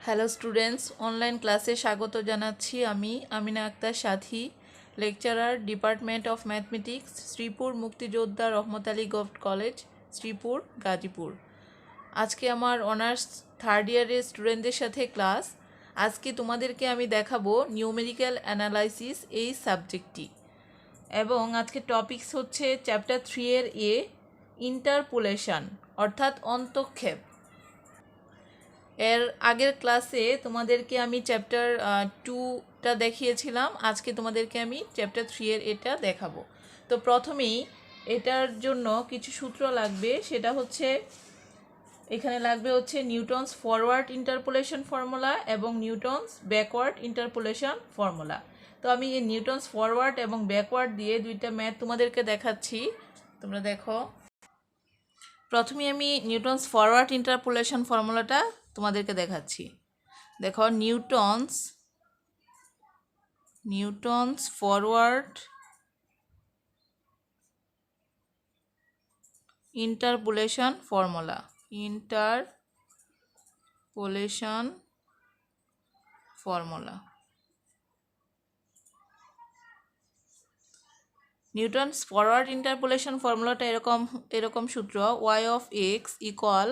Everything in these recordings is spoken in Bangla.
হ্যালো স্টুডেন্টস, অনলাইন ক্লাসে স্বাগত জানাচ্ছি। আমি Amina Akter Sathi, lecturer, department of mathematics, Sreepur মুক্তিযোদ্ধা রহমত আলী গভর্নমেন্ট কলেজ, শ্রীপুর, গাজীপুর। আজকে আমার অনার্স থার্ড ইয়ারের স্টুডেন্টদের সাথে ক্লাস। আজকে তোমাদেরকে আমি দেখাবো নিউমেরিক্যাল অ্যানালাইসিস এই সাবজেক্টটি, এবং আজকে টপিকস হচ্ছে চ্যাপ্টার 3 এর এ, ইন্টারপোলেশন অর্থাৎ অন্তক্ষেপ। এর আগের ক্লাসে তোমাদেরকে আমি চ্যাপ্টার 2টা দেখিয়েছিলাম। আজকে তোমাদেরকে আমি চ্যাপ্টার 3 এর এটা দেখাবো। তো প্রথমেই এটার জন্য কিছু সূত্র লাগবে, সেটা হচ্ছে এখানে লাগবে হচ্ছে নিউটনস ফরওয়ার্ড ইন্টারপোলেশন ফর্মুলা এবং নিউটনস ব্যাকওয়ার্ড ইন্টারপোলেশন ফর্মুলা। তো আমি এই নিউটনস ফরওয়ার্ড এবং ব্যাকওয়ার্ড দিয়ে দুইটা ম্যাথ তোমাদেরকে দেখাচ্ছি, তোমরা দেখো। প্রথমে আমি নিউটনস ফরওয়ার্ড ইন্টারপোলেশন ফর্মুলাটা তোমাদেরকে দেখাচ্ছি। দেখো, Newton's forward interpolation formula, Newton's forward interpolation ফর্মুলাটা এরকম সূত্র: y of x equal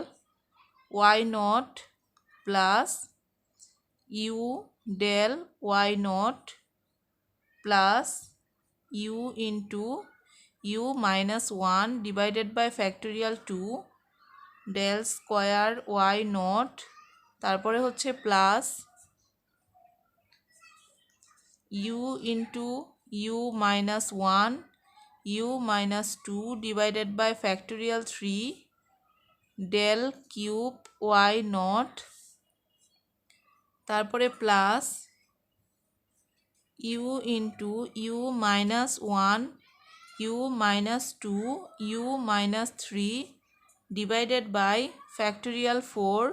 y not plus u del y not plus u into u minus 1 divided by factorial 2 del square y nought, তারপরে হচ্ছে plus u into u minus 1 u minus 2 divided by factorial 3 del cube y nought, তারপরে plus u into u minus 1 u minus 2 u minus 3 divided by factorial 4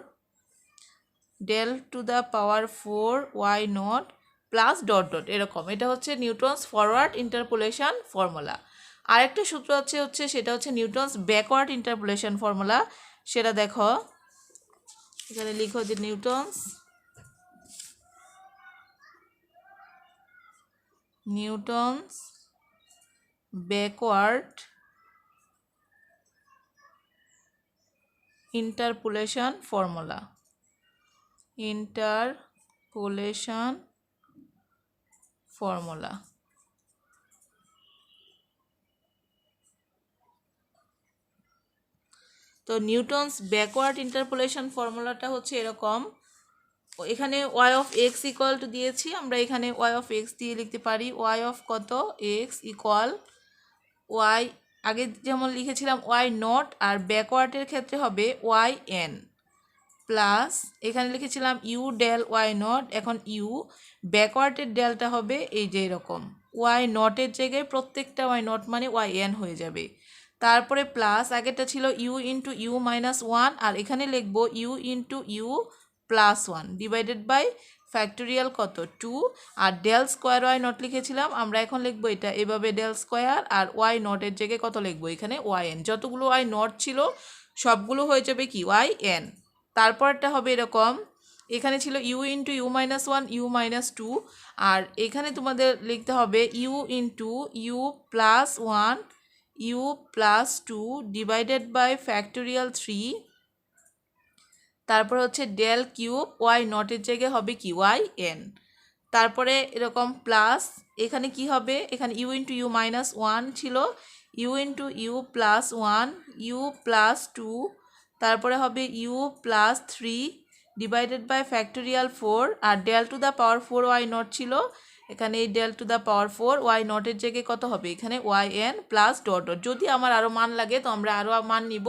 del to the power 4 y not plus dot dot, এরকম। এটা হচ্ছে নিউটনস ফরওয়ার্ড ইন্টারপোলেশন ফর্মুলা। আরেকটা সূত্র হচ্ছে সেটা হচ্ছে নিউটনস ব্যাকওয়ার্ড ইন্টারপোলেশন ফর্মুলা। সেটা দেখো, এখানে লিখো যে নিউটনস ব্যাকওয়ার্ড ইন্টারপোলেশন ফর্মুলা, তো নিউটনস ব্যাকওয়ার্ড ইন্টারপোলেশন ফর্মুলাটা হচ্ছে এরকম। এখানে y of x equal two দিয়েছি, আমরা এখানে y অফ এক্স দিয়ে লিখতে পারি y অফ কত এক্স ইকুয়াল y, আগে যেমন লিখেছিলাম y নট, আর ব্যাকওয়ার্ডের ক্ষেত্রে হবে y n প্লাস এখানে লিখেছিলাম ইউ ডেল y নট, এখন ইউ ব্যাকওয়ার্ডের ডেলটা হবে এই যে এরকম, y নটের জায়গায় প্রত্যেকটা y নট মানে y n হয়ে যাবে। তারপরে প্লাস আগেরটা ছিল ইউ ইন্টু ইউ মাইনাস 1, আর এখানে লিখবো u into u plus 1 divided by factorial কত 2, আর ডেল স্কোয়ার ওয়াই নট লিখেছিলাম, আমরা এখন লিখবো এটা এভাবে ডেল স্কোয়ার, আর ওয়াই নটের জায়গায় কত লিখবো এখানে ওয়াই এন, যতগুলো ওয়াই নট ছিল সবগুলো হয়ে যাবে কি ওয়াই এন। তারপরটা হবে এরকম, এখানে ছিল u into u minus 1 u minus 2, আর এখানে তোমাদের লিখতে হবে u into u plus 1 u plus 2 divided by factorial 3, তারপর হচ্ছে ডেল কিউব ওয়াই নটের জায়গায় হবে কি ওয়াই এন। তারপরে এরকম প্লাস এখানে কি হবে, এখানে ইউ ইন্টু ইউ মাইনাস 1 ছিল, u into u plus 1 u plus 2, তারপরে হবে u plus 3 divided by factorial 4, আর del to the power 4 y nought ছিল, এখানে এই del to the power 4 y নটের জায়গায় কত হবে এখানে y n plus dot dot. যদি আমার আরও মান লাগে তো আমরা আরও মান নিব,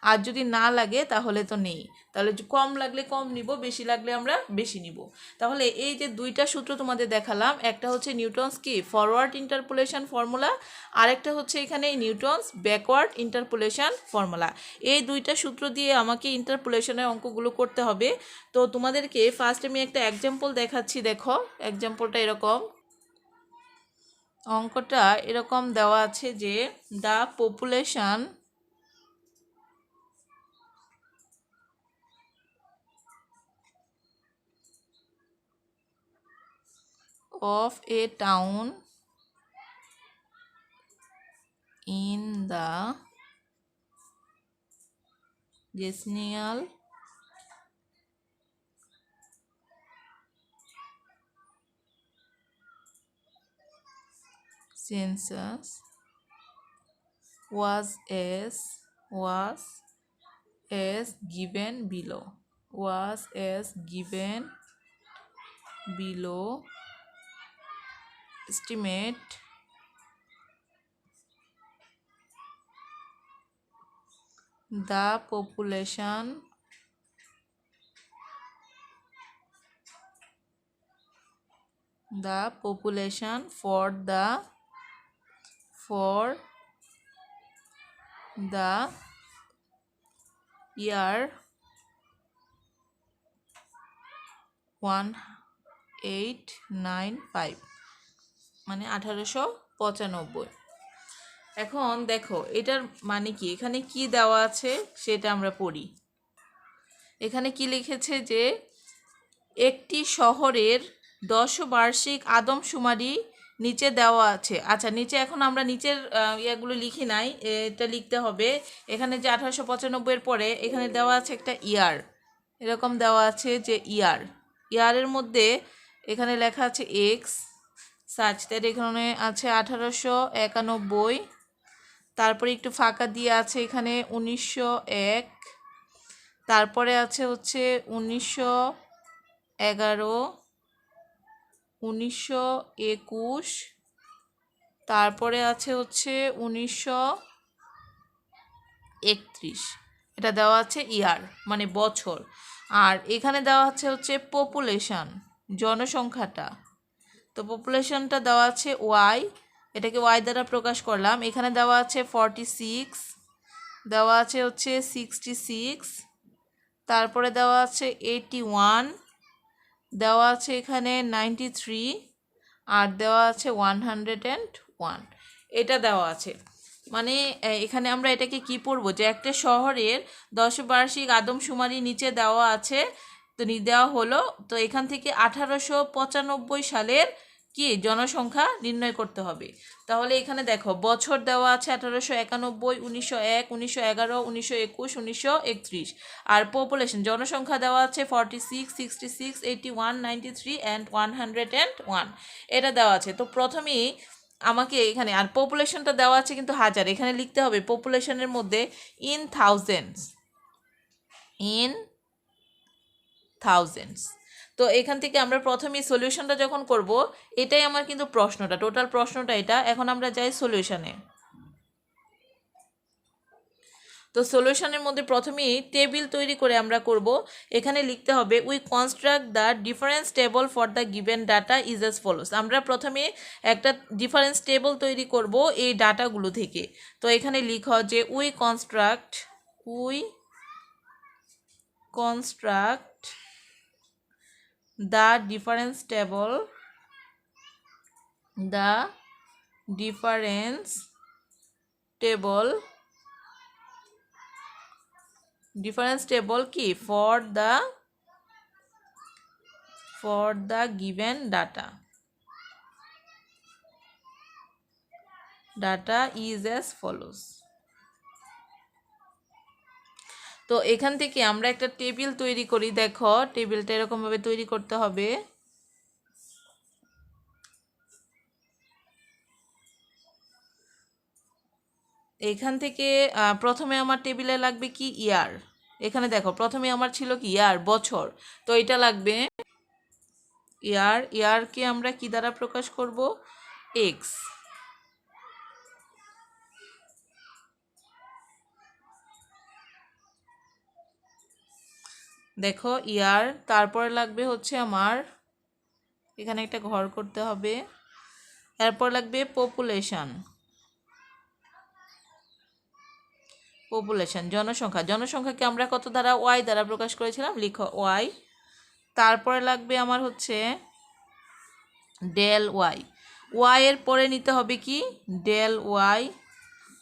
আর যদি না লাগে তাহলে তো নেই, তাহলে কম লাগলে কম নিব, বেশি লাগলে আমরা বেশি নিব। তাহলে এই যে দুইটা সূত্র তোমাদের দেখালাম, একটা হচ্ছে নিউটনস কি ফরওয়ার্ড ইন্টারপোলেশন ফর্মুলা, আরেকটা হচ্ছে এখানে নিউটনস ব্যাকওয়ার্ড ইন্টারপোলেশন ফর্মুলা। এই দুইটা সূত্র দিয়ে আমাকে ইন্টারপোলেশনের অঙ্কগুলো করতে হবে। তো তোমাদেরকে ফার্স্ট আমি একটা এক্সাম্পল দেখাচ্ছি। দেখো, এক্সাম্পলটা এরকম, অঙ্কটা এরকম দেওয়া আছে যে the population of a town in the decennial census was as given below. Was as given below. Estimate the population for the year 1895 মানে 1895। এখন দেখো এটার মানে কি, এখানে কি দেওয়া আছে সেটা আমরা পড়ি। এখানে কি লিখেছে যে একটি শহরের 10 বার্ষিক আদমশুমারি নিচে দেওয়া আছে। আচ্ছা, নিচে এখন আমরা নিচের ইয়েগুলো লিখি নাই, এটা লিখতে হবে। এখানে যে 1895 পরে এখানে দেওয়া আছে একটা ইয়ার, এরকম দেওয়া আছে যে ইয়ারের মধ্যে এখানে লেখা আছে এক্স সার্চ দ্যাট, এখানে আছে 1891, তারপরে একটু ফাঁকা দিয়ে আছে এখানে 1901, তারপরে আছে হচ্ছে 1911, 1921, তারপরে আছে হচ্ছে 1931। এটা দেওয়া আছে ইয়ার মানে বছর। আর এখানে দেওয়া আছে হচ্ছে পপুলেশন, জনসংখ্যাটা। তো পপুলেশনটা দেওয়া আছে ওয়াই, এটাকে ওয়াই দ্বারা প্রকাশ করলাম। এখানে দেওয়া আছে 46, দেওয়া আছে হচ্ছে 66, তারপরে দেওয়া আছে 81, দেওয়া আছে এখানে 93, আর দেওয়া আছে 101। এটা দেওয়া আছে মানে এখানে আমরা এটাকে কি পড়বো, যে একটা শহরের 10 বার্ষিক আদমশুমারি নিচে দেওয়া আছে, তো দেওয়া হলো। তো এখান থেকে 1895 সালের কি জনসংখ্যা নির্ণয় করতে হবে। তাহলে এখানে দেখো বছর দেওয়া আছে 1891, 1901, 1911, 1921, 1931। আর পপুলেশন জনসংখ্যা দেওয়া আছে 46, 66, 81, 93 অ্যান্ড 101। এটা দেওয়া আছে। তো প্রথমেই আমাকে এখানে, আর পপুলেশনটা দেওয়া আছে কিন্তু হাজার, এখানে লিখতে হবে পপুলেশনের মধ্যে ইন থাউজেন্ডস। তো এখান থেকে আমরা প্রথমেই সলিউশনটা যখন করব, এটাই আমার কিন্তু প্রশ্নটা, টোটাল প্রশ্নটা এটা। এখন আমরা যাই সলিউশনে। তো সলিউশনের মধ্যে প্রথমেই টেবিল তৈরি করে আমরা করব। এখানে লিখতে হবে we construct the difference table for the given data is as follows. আমরা প্রথমে একটা ডিফারেন্স টেবল তৈরি করব এই ডাটাগুলো থেকে। তো এখানে লিখো যে we construct the difference table কি for the given data is as follows। তো এখান থেকে আমরা একটা টেবিল তৈরি করি। দেখো টেবিলটা এরকমভাবে তৈরি করতে হবে। এখান থেকে প্রথমে আমার টেবিলে লাগবে কি ইয়ার। এখানে দেখো প্রথমে আমার ছিল কি ইয়ার, বছর। তো এটা লাগবে ইয়ারকে আমরা কি দ্বারা প্রকাশ করব, এক্স। দেখো ইয়ার, তারপরে লাগবে হচ্ছে আমার এখানে একটা ঘর করতে হবে। এরপর লাগবে পপুলেশন জনসংখ্যাকে আমরা কত দ্বারা, ওয়াই দ্বারা প্রকাশ করেছিলাম, লিখো ওয়াই। তারপরে লাগবে আমার হচ্ছে ডেল ওয়াই এর পরে নিতে হবে কি ডেল ওয়াই।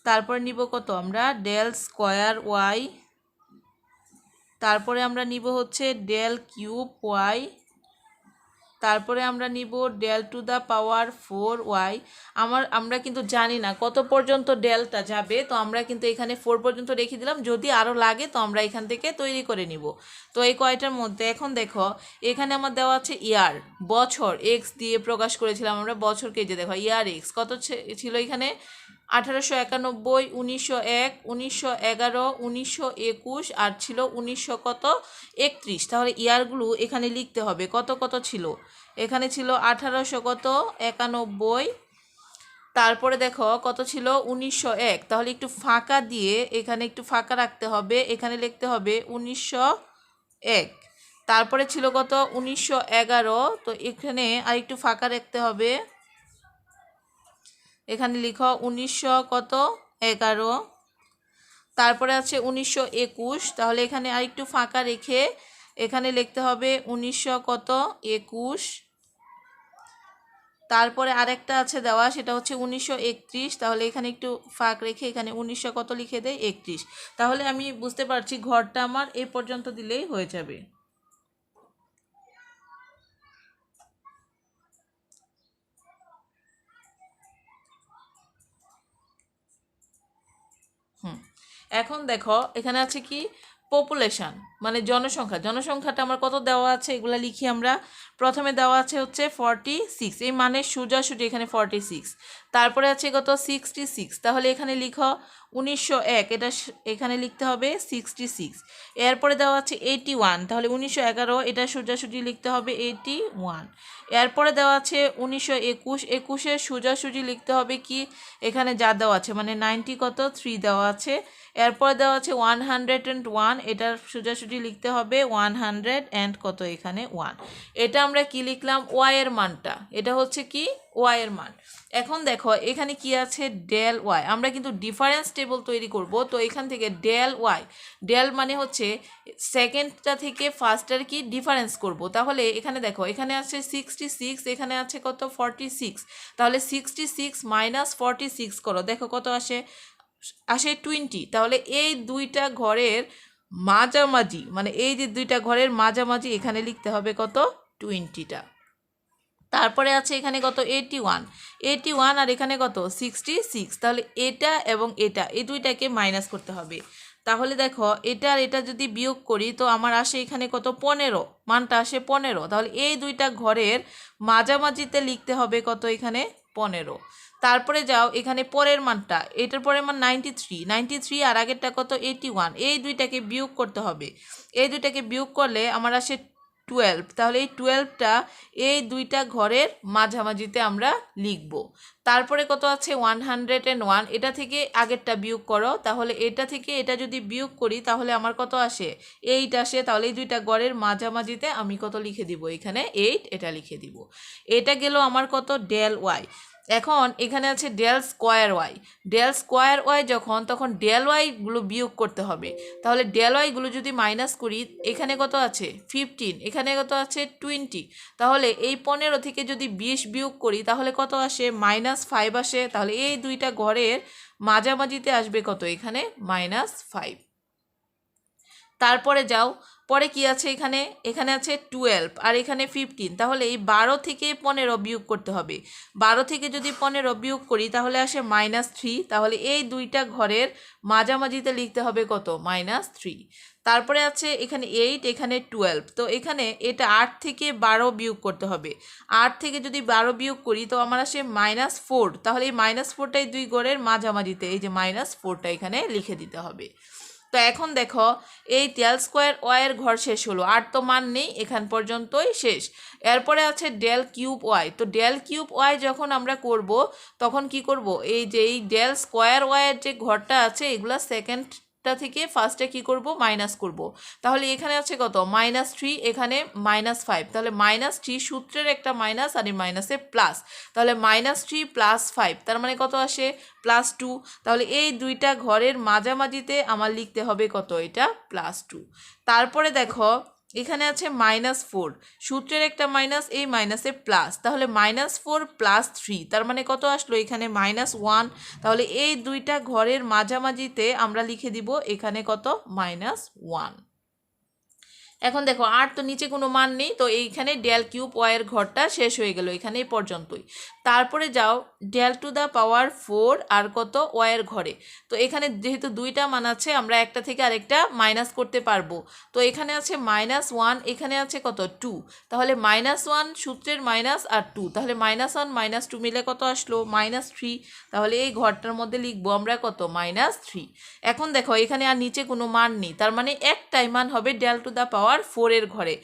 তারপরে নিব কত আমরা ডেল স্কোয়ার ওয়াই। তারপরে আমরা নিব হচ্ছে ডেল কিউব ওয়াই। তারপরে আমরা নিব del to the power 4y। আমরা কিন্তু জানি না কত পর্যন্ত ডেলটা যাবে, তো আমরা কিন্তু এখানে 4 পর্যন্ত রেখে দিলাম, যদি আরও লাগে তো আমরা এখান থেকে তৈরি করে নিব। তো এই কয়টার মধ্যে এখন দেখো এখানে আমার দেওয়া আছে ইয়ার, বছর এক্স দিয়ে প্রকাশ করেছিলাম আমরা বছরকে, যে দেখো ইয়ার এক্স কত ছিল এখানে 1891, 1901, 1911, 1921 আর ছিল 1931। তাহলে ইয়ারগুলো এখানে লিখতে হবে কত কত ছিল। এখানে ছিল 1891, তারপরে দেখো কত ছিল 1901, তাহলে একটু ফাঁকা দিয়ে এখানে একটু ফাঁকা রাখতে হবে, এখানে লিখতে হবে 1901। তারপরে ছিল কত 1911, তো এখানে আর একটু ফাঁকা রাখতে হবে, এখানে লিখো 1911। তারপরে আছে 1921, তাহলে এখানে আর একটু ফাঁকা রেখে এখানে লিখতে হবে 1921। তারপরে আরেকটা আছে দেওয়া, সেটা হচ্ছে 1931, তাহলে এখানে একটু ফাঁক রেখে এখানে 1900 কত লিখে দেয় 31। তাহলে আমি বুঝতে পারছি ঘরটা আমার এই পর্যন্ত দিলেই হয়ে যাবে। এখন দেখো এখানে আছে কি পপুলেশন, মানে জনসংখ্যাটা আমার কত দেওয়া আছে এগুলা লিখি আমরা। প্রথমে দেওয়া আছে হচ্ছে 46, এই মানে সোজাসুজি এখানে 46। তারপরে আছে কত 66, তাহলে এখানে লিখো 1901, এটা এখানে লিখতে হবে 66। এরপরে দেওয়া আছে 81, তাহলে 1911, এটা সোজাসুজি লিখতে হবে 81। এরপরে দেওয়া আছে 1921, 21-এর সোজাসুজি লিখতে হবে কি এখানে যা দেওয়া আছে, মানে 90 কত 3 দেওয়া আছে। এরপরে দেওয়া আছে 101, এটার সোজাসুজি লিখতে হবে 100 অ্যান্ড কত এখানে 1। এটা আমরা কি লিখলাম ওয়াই এর মানটা, এটা হচ্ছে কি ওয়াই এর মান। এখন দেখো এখানে কি আছে ডেল ওয়াই, আমরা কিন্তু ডিফারেন্স টেবল তৈরি করব, তো এখান থেকে ডেল ওয়াই, ডেল মানে হচ্ছে সেকেন্ডটা থেকে ফার্স্টের কি ডিফারেন্স করব। তাহলে এখানে দেখো এখানে আছে 66, এখানে আছে কত 46, তাহলে 66 মাইনাস 46 করো, দেখো কত আসে 20। তাহলে এই দুইটা ঘরের মাঝামাঝি, মানে এই যে দুইটা ঘরের মাঝামাঝি এখানে লিখতে হবে কত 20টা। তারপরে আছে এখানে কত 81 আর এখানে কত 66, তাহলে এটা এবং এটা এই দুইটাকে মাইনাস করতে হবে। তাহলে দেখো এটা আর এটা যদি বিয়োগ করি তো আমার আসে এখানে কত 15, মানটা আসে 15। তাহলে এই দুইটা ঘরের মাঝামাঝিতে লিখতে হবে কত এখানে 15। তারপরে যাও এখানে পরের মানটা, এটার পরের মান 93 আর আগেরটা কত 81, এই দুইটাকে বিয়োগ করতে হবে। এই দুইটাকে বিয়োগ করলে আমার আসে 12, তাহলে এই 12টা এই দুইটা ঘরের মাঝামাঝিতে আমরা লিখব। তারপরে কত আছে 101, এটা থেকে আগেরটা বিয়োগ করো, তাহলে এটা থেকে এটা যদি বিয়োগ করি তাহলে আমার কত আসে 8 আসে। তাহলে এই দুইটা ঘরের মাঝামাঝিতে আমি কত লিখে দিব এখানে 8, এটা লিখে দিব। এটা গেল আমার কত ডেল ওয়াই। এখন এখানে আছে ডেল স্কোয়ার ওয়াই, যখন তখন ডেল ওয়াইগুলো বিয়োগ করতে হবে। তাহলে ডেল ওয়াইগুলো যদি মাইনাস করি এখানে কত আছে 15, এখানে কত আছে 20, তাহলে এই 15 থেকে যদি 20 বিয়োগ করি তাহলে কত আসে -5 আসে। তাহলে এই দুইটা ঘরের মাঝামাঝিতে আসবে কত এখানে -5। তারপরে যাও পরে কি আছে এখানে আছে 12 আর এখানে 15, তাহলে এই 12 থেকে 15 বিয়োগ করতে হবে। 12 থেকে যদি 15 বিয়োগ করি তাহলে আসে -3, তাহলে এই দুইটা ঘরের মাঝামাঝিতে লিখতে হবে কত -3। তারপরে আছে এখানে 8, এখানে 12, তো এখানে এটা 8 থেকে 12 বিয়োগ করতে হবে। 8 থেকে যদি 12 বিয়োগ করি তো আমার আসে -4, তাহলে এই -4টাই দুই ঘরের মাঝামাঝিতে, এই যে -4টা এখানে লিখে দিতে হবে। তো এখন দেখো এই ডেল স্কোয়ার ওয়াইয়ের ঘর শেষ হলো, আর তো মান নেই, এখান পর্যন্তই শেষ। এরপরে আছে ডেল কিউব ওয়াই, তো ডেল কিউব ওয়াই যখন আমরা করব তখন কি করব, এই যে এই ডেল স্কোয়ার ওয়াইয়ের যে ঘরটা আছে এগুলা সেকেন্ডটা থেকে ফার্স্টে কি করব মাইনাস করব। তাহলে এখানে আছে কত -3, এখানে -5, তাহলে -3 সূত্রের একটা মাইনাস আর এই মাইনাসে প্লাস, তাহলে -3 + 5 তার মানে কত আসে +2। তাহলে এই দুইটা ঘরের মাঝামাঝিতে আমার লিখতে হবে কত এটা +2। তারপরে দেখো এখানে আছে -4, সূত্রের একটা মাইনাস, এই মাইনাসে প্লাস, তাহলে -4 + 3 তার মানে কত আসলো এখানে -1। তাহলে এই দুইটা ঘরের মাঝামাঝিতে আমরা লিখে দিব এখানে কত -1। এখন দেখো আর তো নিচে কোনো মান নেই, তো এইখানে ডেল কিউব ওয়াইয়ের ঘরটা শেষ হয়ে গেল এখানে এই পর্যন্তই। তারপরে যাও ডেল টু দ্য পাওয়ার 4 আর কত ওয়াইয়ের ঘরে। তো এখানে যেহেতু দুইটা মান আছে আমরা একটা থেকে আরেকটা মাইনাস করতে পারবো। তো এখানে আছে -1, এখানে আছে কত 2, তাহলে -1 সূত্রের মাইনাস আর 2, তাহলে -1 -2 মিলে কত আসলো -3। তাহলে এই ঘরটার মধ্যে লিখবো আমরা কত -3। এখন দেখো এখানে আর নিচে কোনো মান নেই, তার মানে একটাই মান হবে ডেল টু দ্য পাওয়ার 4 এর ঘরে।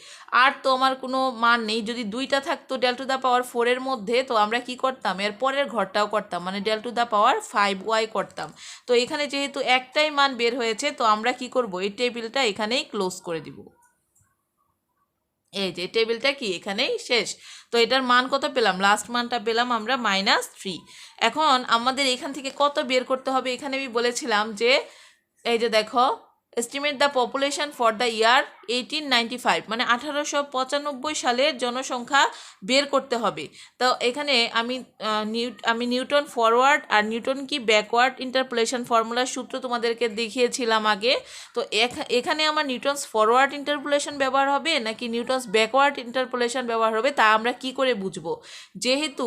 আর তো আমার কোনো মান নেই, যদি দুইটা থাকতো ডেল টু দ্য পাওয়ার 4 এর মধ্যে তো আমরা কি করতাম এর পরের ঘরটাও করতাম, মানে del to the power 5y করতাম। তো এখানে যেহেতু একটাই মান বের হয়েছে তো আমরা কি করব, এই টেবিলটা এখানেই ক্লোজ করে দিব। এই যে টেবিলটা কি এখানেই শেষ। তো এটার মান কত পেলাম, লাস্ট মানটা পেলাম আমরা -3। এখন আমাদের এখান থেকে কত বের করতে হবে, এখানে আমি বলেছিলাম যে এই যে দেখো estimate the population for the year 1895, মানে 1895 সালের জনসংখ্যা বের করতে হবে। তো এখানে আমি নিউটন ফরওয়ার্ড আর নিউটন কি ব্যাকওয়ার্ড ইন্টারপোলেশন ফর্মুলার সূত্র তোমাদেরকে দেখিয়েছিলাম আগে। তো এখানে আমার নিউটনস ফরওয়ার্ড ইন্টারপোলেশন ব্যবহার হবে নাকি নিউটনস ব্যাকওয়ার্ড ইন্টারপোলেশন ব্যবহার হবে তা আমরা কি করে বুঝবো। যেহেতু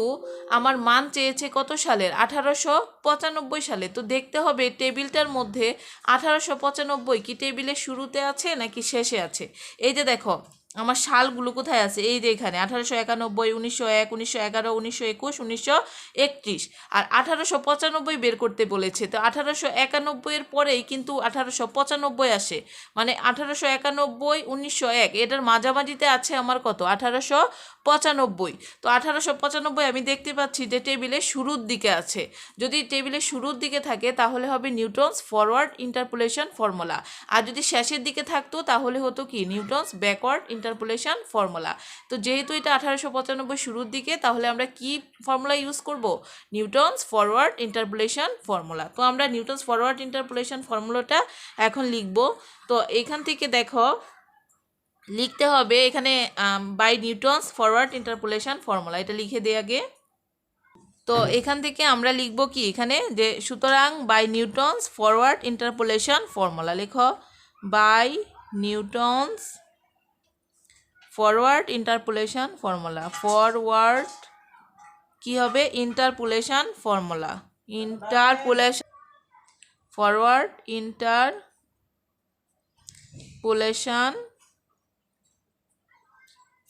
আমার মান চেয়েছে কত সালের, 1895 সালে, তো দেখতে হবে টেবিলটার মধ্যে 1895 কি টেবিলের শুরুতে আছে নাকি শেষে আছে। এই যে দেখো আমার সালগুলো কোথায় আছে, এই যে এখানে 1891, 1901, 1911, 1921, 1931 আর 1895 বের করতে বলেছে। তো 1891 এর পরেই কিন্তু 1895 আসে, মানে 1891, 1901 এটার মাঝামাঝিতে আছে আমার কত 1895। তো 1895 আমি দেখতে পাচ্ছি যে টেবিলের শুরুর দিকে আছে। যদি টেবিলের শুরুর দিকে থাকে তাহলে হবে নিউটনস ফরওয়ার্ড ইন্টারপোলেশন ফর্মুলা, আর যদি শেষের দিকে থাকতো তাহলে হতো কি নিউটনস ব্যাকওয়ার্ড ইন্টারপোলেশন ফর্মুলা। তো যেহেতু এটা 1895 শুরুর দিকে তাহলে আমরা কি ফর্মুলা ইউজ করব, নিউটনস ফরওয়ার্ড ইন্টারপোলেশন ফর্মুলা। তো আমরা নিউটনস ফরওয়ার্ড ইন্টারপোলেশন ফর্মুলাটা এখন লিখব। তো এখান থেকে দেখো লিখতে হবে এখানে by Newton's forward interpolation formula, এটা লিখে দিই আগে। তো এখান থেকে আমরা লিখব কি এখানে যে সুতরাং by Newton's forward interpolation formula, লেখো by Newton's forward interpolation formula. Forward কি হবে interpolation formula, interpolation forward interpolation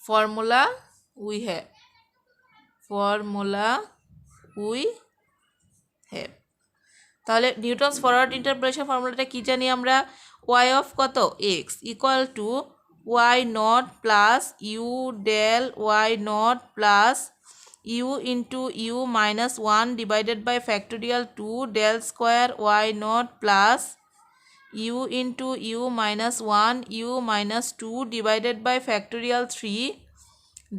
formula we have, formula we have. তাহলে নিউটনস ফরওয়ার্ড ইন্টারপোলেশন ফর্মুলাটা কি জানি আমরা, ওয়াই অফ কত x equal to y naught plus u del y naught plus u into u minus 1 divided by factorial 2 del square y naught plus u into u minus 1 u minus 2 divided by factorial 3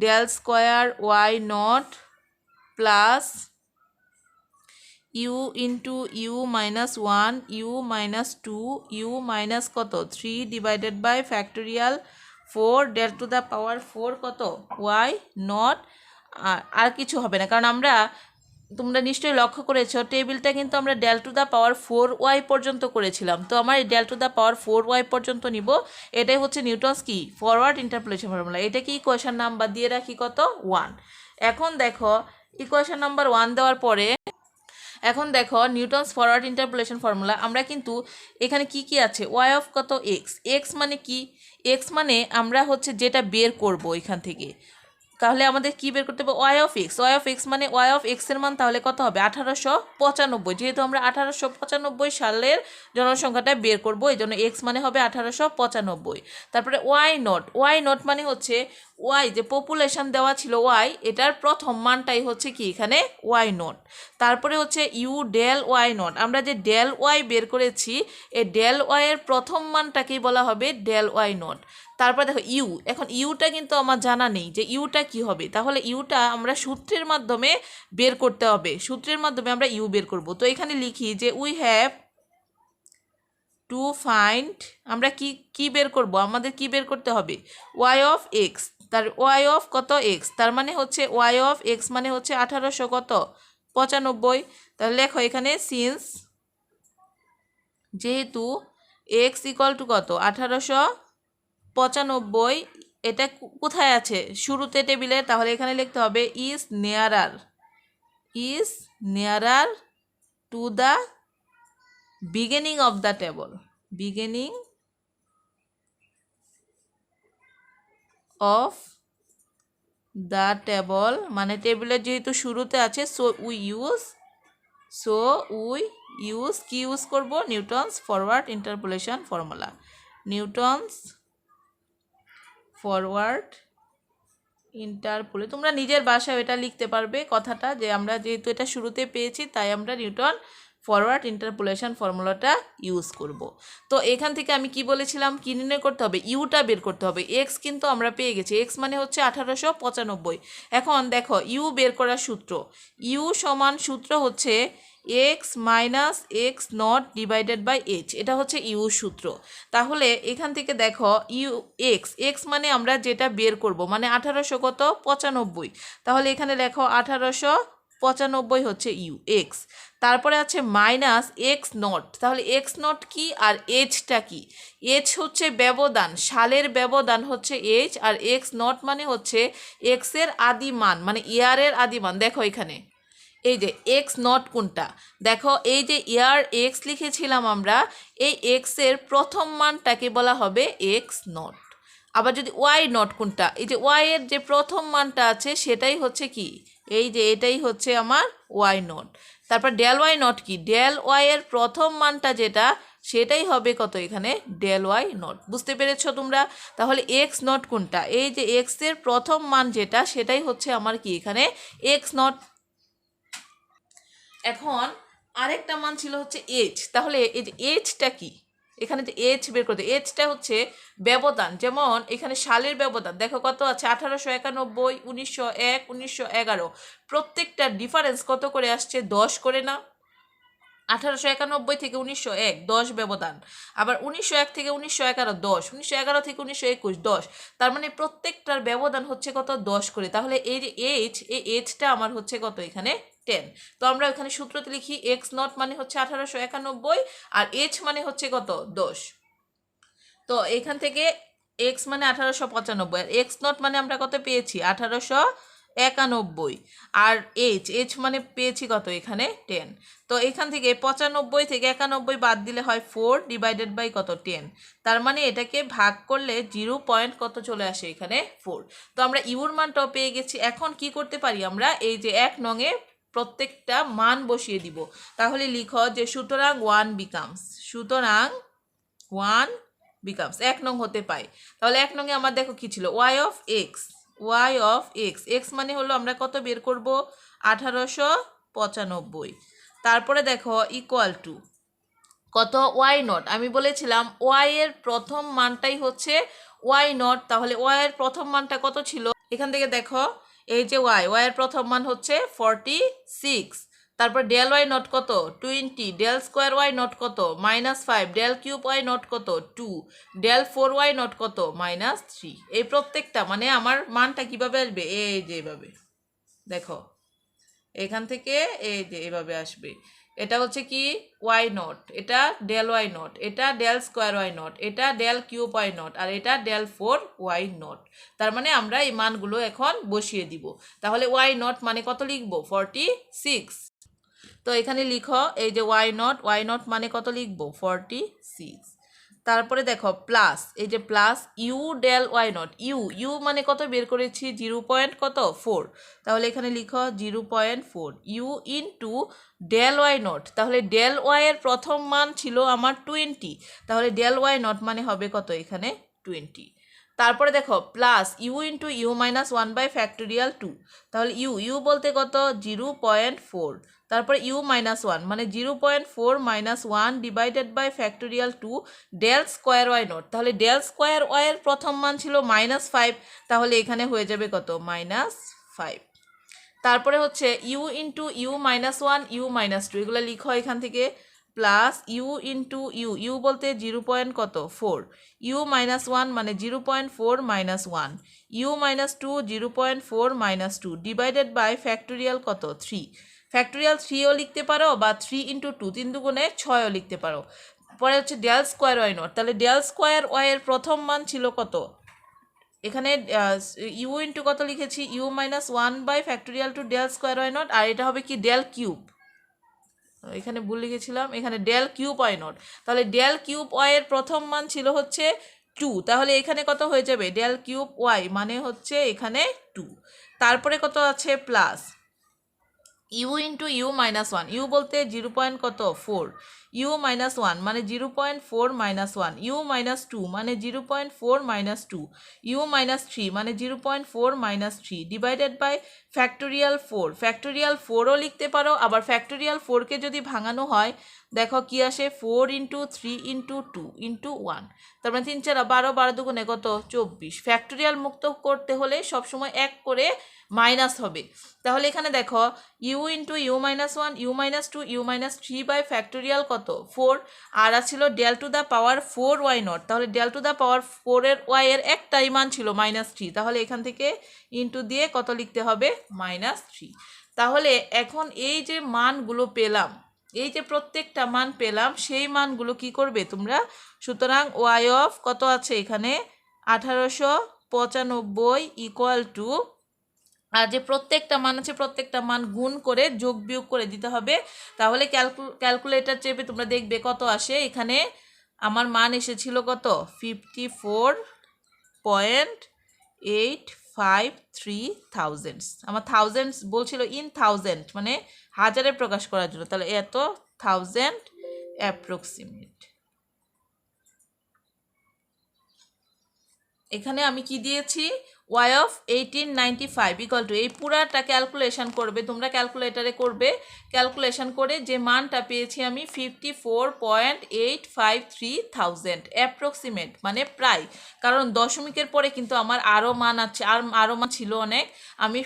del square y naught plus u into u minus 1 u minus 2 u minus কত 3 divided by factorial 4 del to the power 4 কত ওয়াই নট। আর কিছু হবে না, কারণ আমরা তোমরা নিশ্চয়ই লক্ষ্য করেছো টেবিলটা কিন্তু আমরা del to the power 4y পর্যন্ত করেছিলাম। তো আমার এই del to the power 4y পর্যন্ত নিব, এটাই হচ্ছে নিউটনস কি ফরওয়ার্ড ইন্টারপোলেশন ফর্মুলা। এটা কি ইকুয়েশন নাম্বার দিয়ে রাখি কত 1। এখন দেখো ইকুয়েশন নাম্বার 1 দেওয়ার পরে এখন দেখো নিউটনস ফরওয়ার্ড ইন্টারপোলেশন ফর্মুলা আমরা কিন্তু এখানে কি কি আছে, ওয়াই অফ কত এক্স, এক্স মানে কি, এক্স মানে আমরা হচ্ছে যেটা বের করব এখান থেকে, তাহলে আমাদের কি বের করতে হবে y of x, y of x মানে ওয়াই অফ এক্সের মান তাহলে কত হবে 1895, যেহেতু আমরা 1895 সালের জনসংখ্যাটা বের করব এই জন্য এক্স মানে হবে 1895। তারপরে ওয়াই নট মানে হচ্ছে ওয়াই যে পপুলেশন দেওয়া ছিল ওয়াই এটার প্রথম মানটাই হচ্ছে কি এখানে ওয়াই নট। তারপরে হচ্ছে ইউ ডেল ওয়াই নট, আমরা যে ডেল ওয়াই বের করেছি এই ডেল ওয়াইয়ের প্রথম মানটাকেই বলা হবে ডেল ওয়াই নট। তারপর দেখো ইউ, এখন ইউটা কিন্তু আমার জানা নেই যে ইউটা কি হবে, তাহলে ইউটা আমরা সূত্রের মাধ্যমে বের করতে হবে, সূত্রের মাধ্যমে আমরা ইউ বের করব। তো এখানে লিখি যে উই হ্যাভ টু ফাইন্ড, আমরা কি বের করব, আমাদের কি বের করতে হবে ওয়াই অফ এক্স, তার ওয়াই অফ কত এক্স, তার মানে হচ্ছে ওয়াই অফ এক্স মানে হচ্ছে 1895। তাহলে লেখো এখানে সিন্স যেহেতু এক্স ইকুয়াল টু কত 1895 95 এটা কোথায় আছে শুরুতে টেবিলে, তাহলে এখানে লিখতে হবে is nearer to the beginning of the table, beginning of the table মানে টেবিলের যেহেতু শুরুতে আছে, সো উই ইউজ কি ইউজ করব, Newton's forward interpolation formula, Newton's forward ইন্টারপোলে তোমরা নিজের ভাষায় এটা লিখতে পারবে কথাটা, যে আমরা যেহেতু এটা শুরুতে পেয়েছি তাই আমরা নিউটন ফরওয়ার্ড ইন্টারপোলেশন ফর্মুলাটা ইউজ করব। তো এখান থেকে আমি কি বলেছিলাম, কি নির্ণয় করতে হবে, ইউটা বের করতে হবে। এক্স কিন্তু আমরা পেয়ে গেছি, এক্স মানে হচ্ছে 1895। এখন দেখো ইউ বের করার সূত্র, ইউ সমান সূত্র হচ্ছে x minus x naught divided by h, এটা হচ্ছে ইউ সূত্র। তাহলে এখান থেকে দেখো ইউ এক্স মানে আমরা যেটা বের করব মানে 1895, তাহলে এখানে লেখো 1895 হচ্ছে ইউ এক্স। তারপরে আছে মাইনাস এক্স নট, তাহলে এক্স নট কি আর এইচটা কি, এইচ হচ্ছে ব্যবধান, সালের ব্যবধান হচ্ছে এইচ, আর এক্স নট মানে হচ্ছে এক্সের আদি মান মানে ইয়ারের আদি মান। দেখো এখানে এই যে এক্স নট কোনটা, দেখো এই যে ইয়ার এক্স লিখেছিলাম আমরা, এই এক্সের প্রথম মানটাকে বলা হবে এক্স নট। আবার যদি ওয়াই নট কোনটা, এই যে ওয়াই এর যে প্রথম মানটা আছে সেটাই হচ্ছে কি, এই যে এটাই হচ্ছে আমার ওয়াই নট। তারপর ডেল ওয়াই নট কি, ডেল ওয়াই এর প্রথম মানটা যেটা সেটাই হবে কত এখানে ডেল ওয়াই নট। বুঝতে পেরেছো তোমরা? তাহলে এক্স নট কোনটা, এই যে এক্স এর প্রথম মান যেটা সেটাই হচ্ছে আমার কি এখানে এক্স নট। এখন আরেকটা মান ছিল হচ্ছে এইচ, তাহলে এই যে এইচটা কি, এখানে যে এইচ বের করতে, এইচটা হচ্ছে ব্যবধান, যেমন এখানে সালের ব্যবধান দেখো কত আছে 1891, 1901, 1911, প্রত্যেকটা ডিফারেন্স কত করে আসছে 10 করে না, 1891 থেকে 1901 10 ব্যবধান, আবার 1901 থেকে 1911 10, 1911 থেকে 1921 10, তার মানে প্রত্যেকটার ব্যবধান হচ্ছে কত 10 করে। তাহলে এই যে এইচ, এই এইচটা আমার হচ্ছে কত এখানে 10। তো আমরা এখানে সূত্রতে লিখি এক্স নট মানে হচ্ছে 1891 আর এইচ মানে হচ্ছে কত 10। তো এখান থেকে এক্স মানে 1895 আর এক্স নট মানে আমরা কত পেয়েছি 1891, আর এইচ মানে পেয়েছি কত এখানে 10। তো এখান থেকে 95 থেকে 91 বাদ দিলে হয় 4 ডিভাইডেড বাই কত 10, তার মানে এটাকে ভাগ করলে 0 পয়েন্ট কত চলে আসে এখানে 4। তো আমরা ইউর মানটাও পেয়ে গেছি। এখন কি করতে পারি আমরা, এই যে 1 নংয়ে প্রত্যেকটা মান বসিয়ে দিব। তাহলে লিখো যে সুতরাং 1 বিকামস, সুতরাং 1 বিকামস 1 নং হতে পায়। তাহলে 1 নংয়ে আমার দেখো কি ছিল ওয়াই অফ এক্স, এক্স মানে হলো আমরা কত বের করব 1895। তারপরে দেখো ইকুয়াল টু কত ওয়াই নট, আমি বলেছিলাম ওয়াই এর প্রথম মানটাই হচ্ছে ওয়াই নট, তাহলে ওয়াই এর প্রথম মানটা কত ছিল, এখান থেকে দেখো এই যে ওয়াই এর প্রথম মান হচ্ছে 46, তারপর ডেল ওয়াই নট কত 20, ডেল স্কোয়ার ওয়াই নট কত -5, ডেল কিউব ওয়াই নট কত 2, ডেল 4 ওয়াই নট কত -3। এই প্রত্যেকটা মানে আমার মানটা কিভাবে আসবে, এই যে এইভাবে দেখো এখান থেকে এই যে এইভাবে আসবে। এটা হচ্ছে কি ওয়াই নট, এটা ডেল ওয়াই নট, এটা ডেল স্কোয়ার ওয়াই নট, এটা ডেল কিউব ওয়াই নট, আর এটা ডেল 4 ওয়াই নট। তার মানে আমরা এই মানগুলো এখন বসিয়ে দিব। তাহলে ওয়াই নট মানে কত লিখবো 46। তো এখানে লিখো এই যে ওয়াই নট মানে কত লিখবো 46। তারপরে দেখো প্লাস, এই যে plus u del y naught, u মানে কত বের করেছি 0 পয়েন্ট কত 4, তাহলে এখানে লিখো 0.4 u into del y naught, তাহলে ডেল ওয়াই এর প্রথম মান ছিল আমার 20, তাহলে ডেল ওয়াই নট মানে হবে কত এখানে 20। তারপরে দেখো plus u into u minus 1 by factorial 2, তাহলে ইউ বলতে কত 0.4, তারপরে ইউ মাইনাস 1 মানে 0.4 minus 1 divided by factorial 2 del square y naught, তাহলে ডেল স্কোয়ার ওয়াই এর প্রথম মান ছিল -5, তাহলে এখানে হয়ে যাবে কত -5। তারপরে হচ্ছে u into u minus 1 u minus 2, এগুলো লিখো এখান থেকে প্লাস ইউ ইন্টু ইউ বলতে 0.4, ইউ মাইনাস 1 মানে 0.4 minus 1, u minus 2 0.4 minus 2 divided by factorial কত 3, ফ্যাক্টোরিয়াল 3ও লিখতে পারো বা 3 ইন্টু 2 3 দুগুণে 6ও লিখতে পারো। পরে হচ্ছে ডেল স্কোয়ার ওয়াই নট, তাহলে ডেল স্কোয়ার ওয়াই এর প্রথম মান ছিল কত, এখানে ইউ ইন্টু কত লিখেছি, u minus one by factorial two del square y naught, আর এটা হবে কি ডেল কিউব, এখানে ভুল লিখেছিলাম, এখানে ডেল কিউব ওয়াই নট, তাহলে ডেল কিউব ওয়াই এর প্রথম মান ছিল হচ্ছে 2, তাহলে এখানে কত হয়ে যাবে, ডেল কিউব ওয়াই মানে হচ্ছে এখানে 2, তারপরে কত আছে plus u into u minus one, u বলতে 0.4, ইউ মাইনাস ওয়ান মানে 0.4 minus one, u minus two মানে 0.4 minus two, u minus three মানে 0.4 minus three, divided by factorial 4, factorial 4ও লিখতে পারো, আবার ফ্যাক্টোরিয়াল 4কে যদি ভাঙানো হয় দেখো কি আসে, 4 ইন্টু 3 ইন্টু 2 ইন্টু 1, তার মানে 3 4 12, 12 দুগুণে কত 24, ফ্যাক্টোরিয়াল মুক্ত করতে হলে সবসময় এক করে মাইনাস হবে, তাহলে এখানে দেখো u into u minus one, u minus two, u minus three by factorial কত 4, আর ছিল del to the power 4 y naught, তাহলে ডেল টু দ্য পাওয়ার 4 এর ওয়াই এর একটাই মান ছিল -3, তাহলে এখান থেকে ইন্টু দিয়ে কত লিখতে হবে -3, তাহলে এখন এই যে মানগুলো পেলাম, এই যে প্রত্যেকটা মান পেলাম সেই মানগুলো কি করবে তোমরা, সুতরাং ওয়াই অফ কত আছে এখানে 1895 ইকুয়াল টু, আর যে প্রত্যেকটা মান আছে প্রত্যেকটা মান গুণ করে যোগ বিয়োগ করে দিতে হবে, তাহলে ক্যালকুলেটর চেপে তোমরা দেখবে কত আসে, এখানে আমার মান এসেছিল কত 54.853 আমার থাউজেন্ডস বলছিল ইন থাউজেন্ড মানে হাজারে প্রকাশ করার জন্য, তাহলে এত থাউজেন্ড অ্যাপ্রক্সিমেট। এখানে আমি কি দিয়েছি, ওয়াই অফ 1895 ইকুয়াল টু, এই পুরাটা ক্যালকুলেশন করবে তোমরা, ক্যালকুলেটারে করবে, ক্যালকুলেশন করে যে মানটা পেয়েছি আমি 54.853 অ্যাপ্রক্সিমেট মানে প্রায়, কারণ দশমিকের পরে কিন্তু আমার আরও মান আছে, আরও মান ছিল অনেক, আমি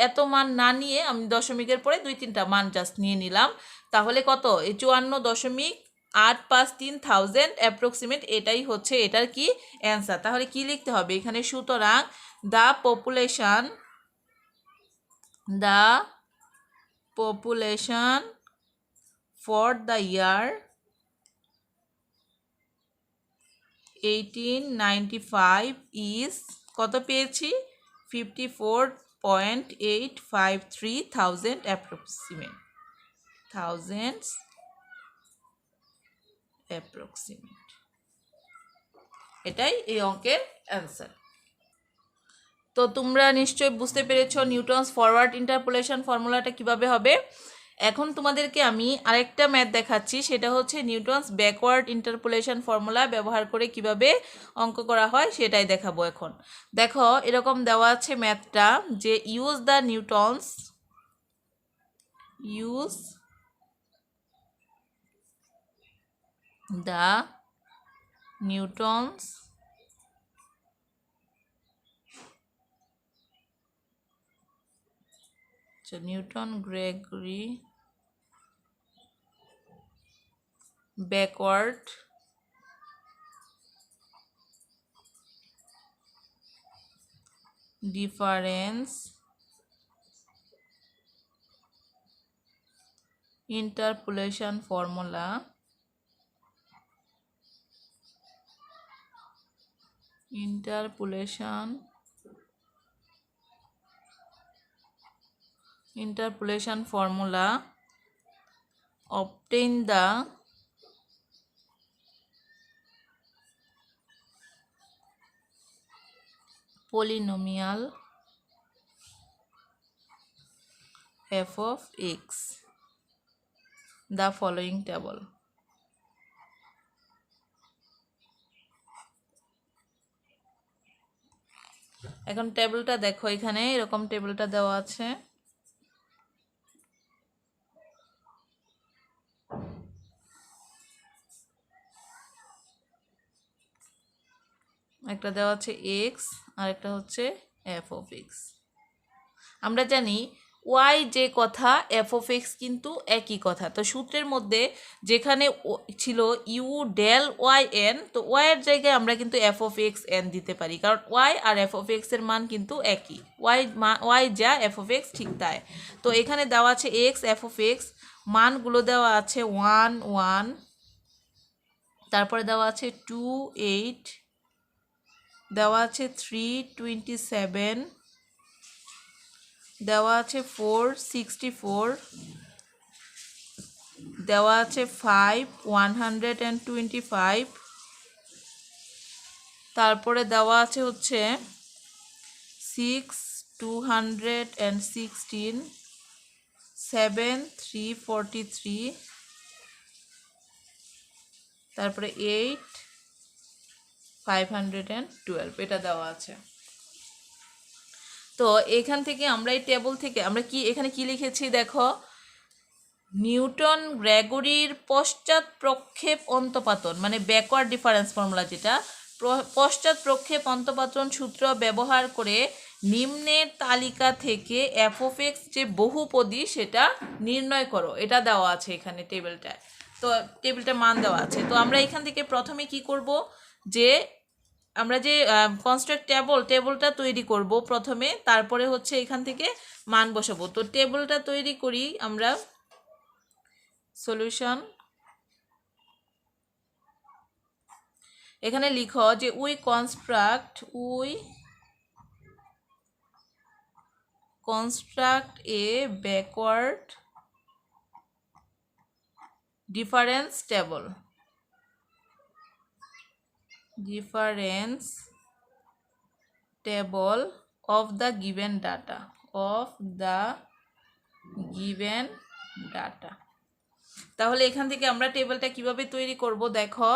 এত মান না নিয়ে আমি দশমিকের পরে 2-3টা মান জাস্ট নিয়ে নিলাম, তাহলে কত এই 54.853 অ্যাপ্রক্সিমেট, এটাই হচ্ছে এটার কি অ্যান্সার। তাহলে কি লিখতে হবে এখানে, সুতরাং the population for the year 1895 is কত পেয়েছি 54.853 অ্যাপ্রক্সিমেট এটাই এই অঙ্কের অ্যান্সার। তো তোমরা নিশ্চয়ই বুঝতে পেরেছো নিউটনস ফরওয়ার্ড ইন্টারপোলেশন ফর্মুলাটা কিভাবে হবে। এখন তোমাদেরকে আমি আরেকটা ম্যাথ দেখাচ্ছি, সেটা হচ্ছে নিউটনস ব্যাকওয়ার্ড ইন্টারপোলেশন ফর্মুলা ব্যবহার করে কিভাবে অঙ্ক করা হয় সেটাই দেখাবো। এখন দেখো এরকম দেওয়া আছে ম্যাথটা, যে use the Newton's Newton-Gregory backward difference interpolation formula obtain the polynomial f of x, the following table. এখন টেবিলটা দেখো, এখানে এরকম টেবিলটা দেওয়া আছে, একটা দেওয়া আছে এক্স আর একটা হচ্ছে এফ অফ এক্স। আমরা জানি ওয়াই যে কথা এফ অফ এক্স কিন্তু একই কথা। তো সূত্রের মধ্যে যেখানে ছিল ইউ ডেল ওয়াই এন, তো ওয়াইয়ের জায়গায় আমরা কিন্তু এফ অফ এক্স এন দিতে পারি, কারণ ওয়াই আর এফ অফ এক্সের মান কিন্তু একই, ওয়াই যা এফ অফ এক্স ঠিক তাই। তো এখানে দেওয়া আছে এক্স এফ অফ এক্স, মানগুলো দেওয়া আছে 1 1 তারপরে দেওয়া আছে 28, দেওয়া আছে 327, দেওয়া আছে 464, দেওয়া আছে 125, তারপরে দেওয়া আছে হচ্ছে 216, 343, তারপরে 512 এটা দেওয়া আছে। তো এখান থেকে আমরা এই টেবিল থেকে আমরা কি এখানে কি লিখেছি দেখো, নিউটন গ্রেগরির পশ্চাৎ প্রক্ষেপ অন্তপাতন মানে ব্যাকওয়ার্ড ডিফারেন্স ফর্মুলা, যেটা পশ্চাৎ প্রক্ষেপ অন্তপাতন সূত্র ব্যবহার করে নিম্নের তালিকা থেকে এফ অফ এক্স যে বহুপদী সেটা নির্ণয় করো, এটা দেওয়া আছে এখানে টেবিলটায়। তো টেবিলটার মান দেওয়া আছে। তো আমরা এখান থেকে প্রথমে কি করব, যে আমরা যে কনস্ট্রাক্ট টেবিলটা তৈরি করব প্রথমে, তারপরে হচ্ছে এখান থেকে মান বসাবো। তো টেবিলটা তৈরি করি আমরা। সলিউশন, এখানে লিখো যে we construct A backward difference table of the given data তাহলে এখান থেকে আমরা টেবিলটা কিভাবে তৈরি করব দেখো।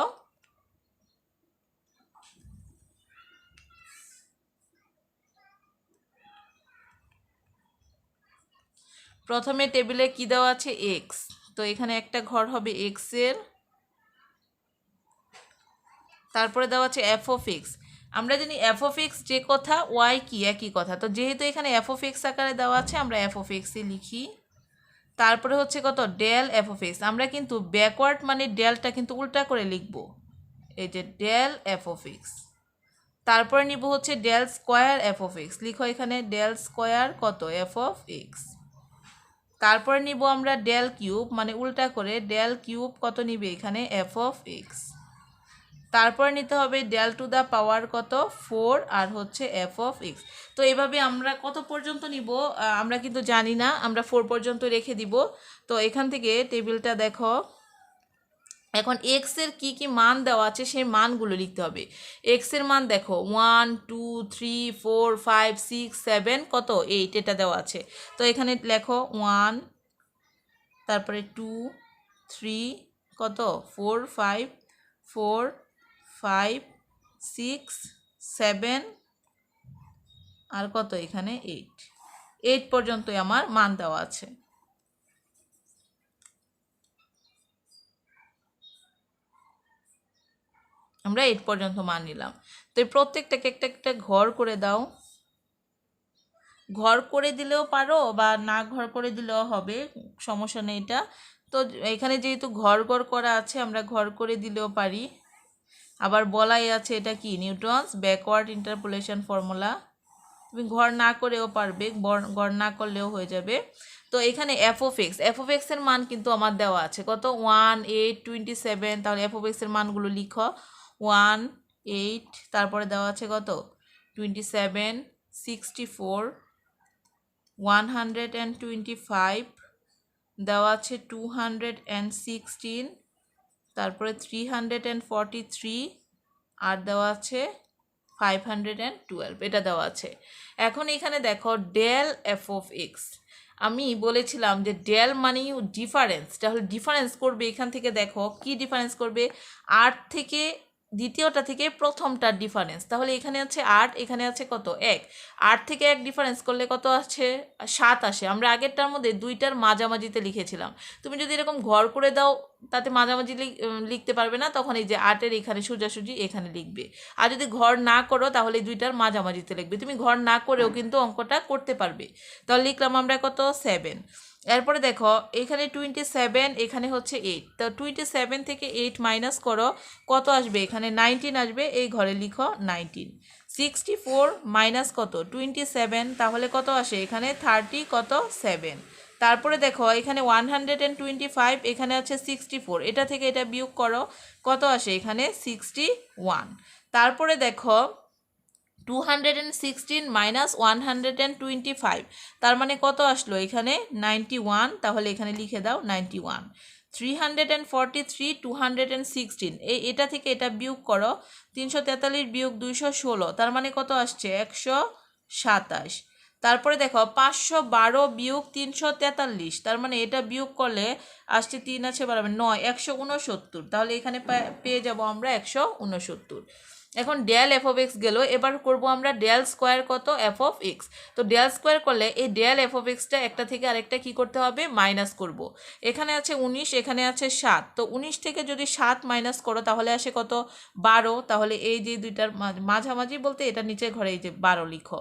প্রথমে টেবিলে কি দেওয়া আছে এক্স, তো এখানে একটা ঘর হবে এক্স এর, তারপরে দেওয়া আছে এফ অফ এক্স। আমরা জানি এফ অফ এক্স যে কথা, ওয়াই কি একই কথা। তো যেহেতু এখানে এফ অফ এক্স আকারে দেওয়া আছে আমরা এফ অফ এক্সই লিখি। তারপরে হচ্ছে কত, ডেল এফ অফ এক্স। আমরা কিন্তু ব্যাকওয়ার্ড মানে ডেলটা কিন্তু উল্টা করে লিখব, এই যে ডেল এফ অফ এক্স। তারপরে নিব হচ্ছে del square f of x, লিখো এখানে ডেল স্কোয়ার কত এফ অফ এক্স। তারপরে নিব আমরা ডেল কিউব মানে উল্টা করে ডেল কিউব কত নিবে এখানে এফ অফ এক্স। তারপরে নিতে হবে ডেল টু দ্য পাওয়ার কত 4 আর হচ্ছে এফ অফ এক্স। তো এভাবে আমরা কত পর্যন্ত নিব আমরা কিন্তু জানি না, আমরা 4 পর্যন্ত রেখে দিব। তো এখান থেকে টেবিলটা দেখো, এখন এক্স এর কি কি মান দেওয়া আছে সেই মানগুলো লিখতে হবে। এক্স এর মান দেখো 1 2 3 4 5 6 7 কত 8 এটা দেওয়া আছে। তো এখানে লেখো 1, তারপরে 2 3 কত 4 5 4 5 6 7 আর কত এখানে 8 পর্যন্তই আমার মান দেওয়া আছে। আমরা 8 পর্যন্ত মান নিলাম। তো এই প্রত্যেকটাকে একটা একটা ঘর করে দাও। ঘর করে দিলেও পারো বা না ঘর করে দিলেও হবে, সমস্যা নেই এটা। তো এখানে যেহেতু ঘর করা আছে আমরা ঘর করে দিলেও পারি। আবার বলাই আছে এটা কি নিউটনস ব্যাকওয়ার্ড ইন্টারপোলেশন ফর্মুলা, তুমি ঘর না করেও পারবে, ঘর না করলেও হয়ে যাবে। তো এখানে এফ অফ এক্স এর মান কিন্তু আমার দেওয়া আছে কত 1 8 27। তাহলে এফ অফ এক্স এর মানগুলো লিখো 1 8, তারপরে দেওয়া আছে কত 27 64 125, দেওয়া আছে 216, তারপরে 343 আর দেওয়া আছে 512 এটা দেওয়া আছে। এখন এখানে দেখো ডেল এফ অফ এক্স, আমি বলেছিলাম যে ডেল মানেই ডিফারেন্স, তাহলে ডিফারেন্স করবে এখান থেকে দেখো কি ডিফারেন্স করবে 8 থেকে দ্বিতীয়টা থেকে প্রথমটার ডিফারেন্স। তাহলে এখানে আছে 8, এখানে আছে কত 1, 8 থেকে 1 ডিফারেন্স করলে কত আসছে 7 আসে। আমরা আগেরটার মধ্যে দুইটার মাঝামাঝিতে লিখেছিলাম। তুমি যদি এরকম ঘর করে দাও তাতে মাঝামাঝি লিখতে পারবে না, তখন এই যে 8-এর এখানে সোজাসুজি এখানে লিখবে। আর যদি ঘর না করো তাহলে দুইটার মাঝামাঝিতে লিখবে। তুমি ঘর না করেও কিন্তু অঙ্কটা করতে পারবে। তাহলে লিখলাম আমরা কত 7। এরপরে দেখো এখানে 27, এখানে হচ্ছে 8। তো 27 থেকে 8 মাইনাস করো কত আসবে, এখানে 19 আসবে, এই ঘরে লিখো 19। 64 মাইনাস কত 27, তাহলে কত আসে এখানে 30 কত 7। তারপরে দেখো এখানে 125, এখানে আছে 64, এটা থেকে এটা বিয়োগ করো, কত আসে এখানে 61। তারপরে দেখো 216 মাইনাস 125, তার মানে কত আসলো এখানে 91, তাহলে এখানে লিখে দাও 91। 343 216, এটা থেকে এটা বিয়োগ করো, 343 বিয়োগ 216, তার মানে কত আসছে 127। তারপরে দেখো 512 বিয়োগ 343, তার মানে এটা বিয়োগ করলে আসছে 3 আছে বাড়াবে 9, 169, তাহলে এখানে পেয়ে যাব আমরা 169। এখন ডেল এফ অফ এক্স গেল, এবার করব আমরা ডেল স্কোয়ার কত এফ অফ এক্স। তো ডেল স্কোয়ার করলে এই ডেল এফ অফ এক্সটা একটা থেকে আরেকটা কি করতে হবে মাইনাস করব। এখানে আছে 19, এখানে আছে 7, তো 19 থেকে যদি 7 মাইনাস করো তাহলে আসে কত 12, তাহলে এই যে দুইটার মাঝামাঝি বলতে এটা নিচে ঘরে এই যে 12 লিখো।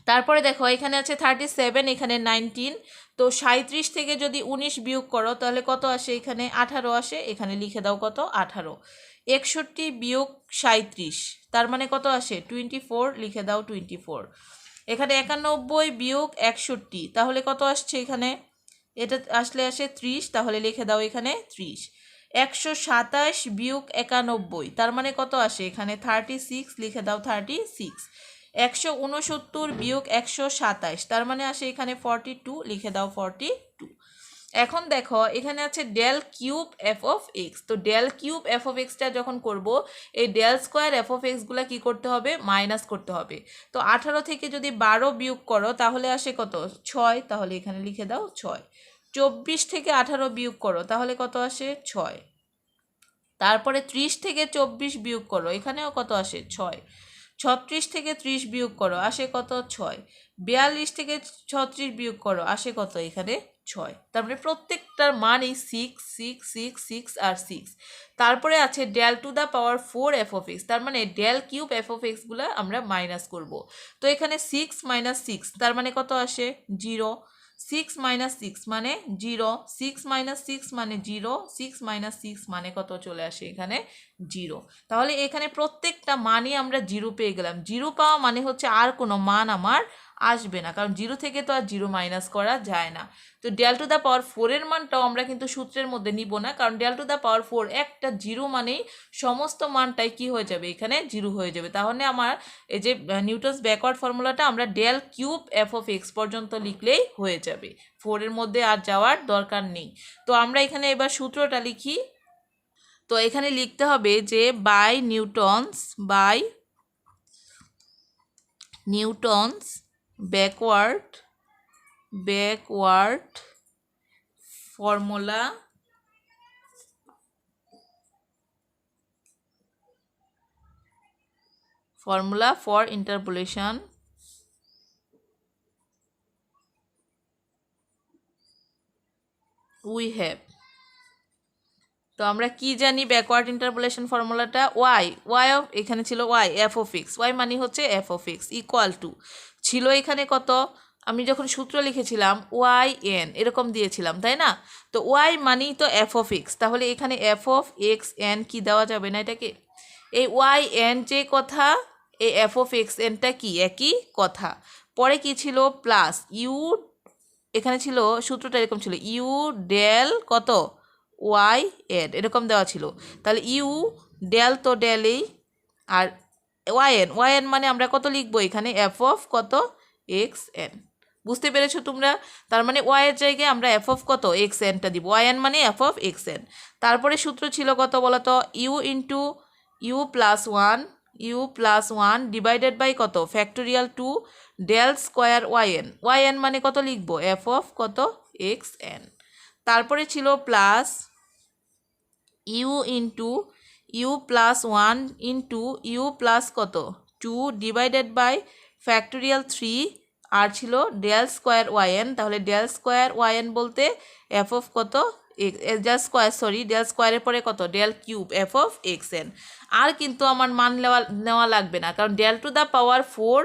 তারপরে দেখো এখানে আছে 37, এখানে 19, তো 37 থেকে যদি 19 বিয়োগ করো তাহলে কত আসে এখানে 18 আসে, এখানে লিখে দাও কত 18। 61 বিয়োগ 37, তার মানে কত আসে 24, লিখে দাও 24। এখানে 91 বিয়োগ 61, তাহলে কত আসছে এখানে, এটা আসলে আসে 30, তাহলে লিখে দাও এখানে 30। 127 বিয়োগ 91, তার মানে কত আসে এখানে 36, লিখে দাও 36। 169 বিয়োগ 127, তার মানে আসে এখানে 42, লিখে দাও 42। এখন দেখো এখানে আছে del cube f of x, তো ডেল কিউব এফ অফ এক্সটা যখন করব এই ডেল স্কোয়ার এফ অফ এক্সগুলো কী করতে হবে মাইনাস করতে হবে। তো 18 থেকে যদি 12 বিয়োগ করো তাহলে আসে কত 6, তাহলে এখানে লিখে দাও 6। 24 থেকে 18 বিয়োগ করো তাহলে কত আসে 6। তারপরে 30 থেকে 24 বিয়োগ করো, এখানেও কত আসে 6। 36 থেকে 30 বিয়োগ করো আসে কত 6। 42 থেকে 36 বিয়োগ করো আসে কত এখানে 6। তারপরে প্রত্যেকটার মানই 6 6 6 6 আর 6। তারপরে আছে del to the power 4 f of x, তার মানে ডেল কিউব এফ অফ এক্সগুলো আমরা মাইনাস করব। তো এখানে 6 মাইনাস 6, তার মানে কত আসে 0। 6 মাইনাস 6 মানে 0, 6 মাইনাস 6 মানে 0, 6 মাইনাস 6 মানে কত চলে আসে এখানে 0। তাহলে এখানে প্রত্যেকটা মানই আমরা 0 পেয়ে গেলাম। 0 পাওয়া মানে হচ্ছে আর কোনো মান আমার আসবে না, কারণ 0 থেকে তো আর 0 মাইনাস করা যায় না। তো ডেল টু দ্য পাওয়ার 4 এর মানটাও আমরা কিন্তু সূত্রের মধ্যে নিব না, কারণ ডেল টু দ্য পাওয়ার 4 একটা 0 মানেই সমস্ত মানটাই কি হয়ে যাবে এখানে 0 হয়ে যাবে। তাহলে আমার এই যে নিউটনস ব্যাকওয়ার্ড ফর্মুলাটা আমরা del cube f of x পর্যন্ত লিখলেই হয়ে যাবে, 4 এর মধ্যে আর যাওয়ার দরকার নেই। তো আমরা এখানে এবার সূত্রটা লিখি। তো এখানে লিখতে হবে যে by Newton's backward formula for interpolation we have। তো আমরা কি জানি ব্যাকওয়ার্ড ইন্টারপোলেশন ফর্মুলাটা ওয়াই অফ, এখানে ছিল y f of x, y মানে হচ্ছে f of x equal to ছিল এখানে কত, আমি যখন সূত্র লিখেছিলাম ওয়াই এন এরকম দিয়েছিলাম তাই না। তো ওয়াই মানেই তো এফ অফ এক্স, তাহলে এখানে এফ অফ এক্স এন কি দেওয়া যাবে না এটাকে, এই ওয়াই এন যে কথা এই এফ অফ এক্স এনটা কি একই কথা। পরে কি ছিল প্লাস ইউ, এখানে ছিল সূত্রটা এরকম ছিল ইউ ডেল কত ওয়াই এন এরকম দেওয়া ছিল, তাহলে ইউ ডেল তো ডেলই, আর ওয়াই এন মানে আমরা কত লিখবো এখানে এফ অফ কত এক্স এন। বুঝতে পেরেছো তোমরা, তার মানে ওয়াই এর জায়গায় আমরা এফ অফ কত এক্স এনটা দিব, ওয়াই এন মানে এফ অফ এক্স এন। তারপরে সূত্র ছিল কত বলতো u into u plus one divided by কত factorial 2 del square y n মানে কত লিখবো এফ অফ কত এক্স এন। তারপরে ছিল plus u into u plus one into u plus কত 2 ডিভাইডেড বাই ফ্যাক্টোরিয়াল 3 আর ছিল ডেল স্কোয়ার ওয়াই এন, তাহলে ডেল স্কোয়ার ওয়াই এন বলতে এফ অফ কত ডেল স্কোয়ারের পরে কত del cube f of x n. আর কিন্তু আমার মান নেওয়া লাগবে না, কারণ del to the power 4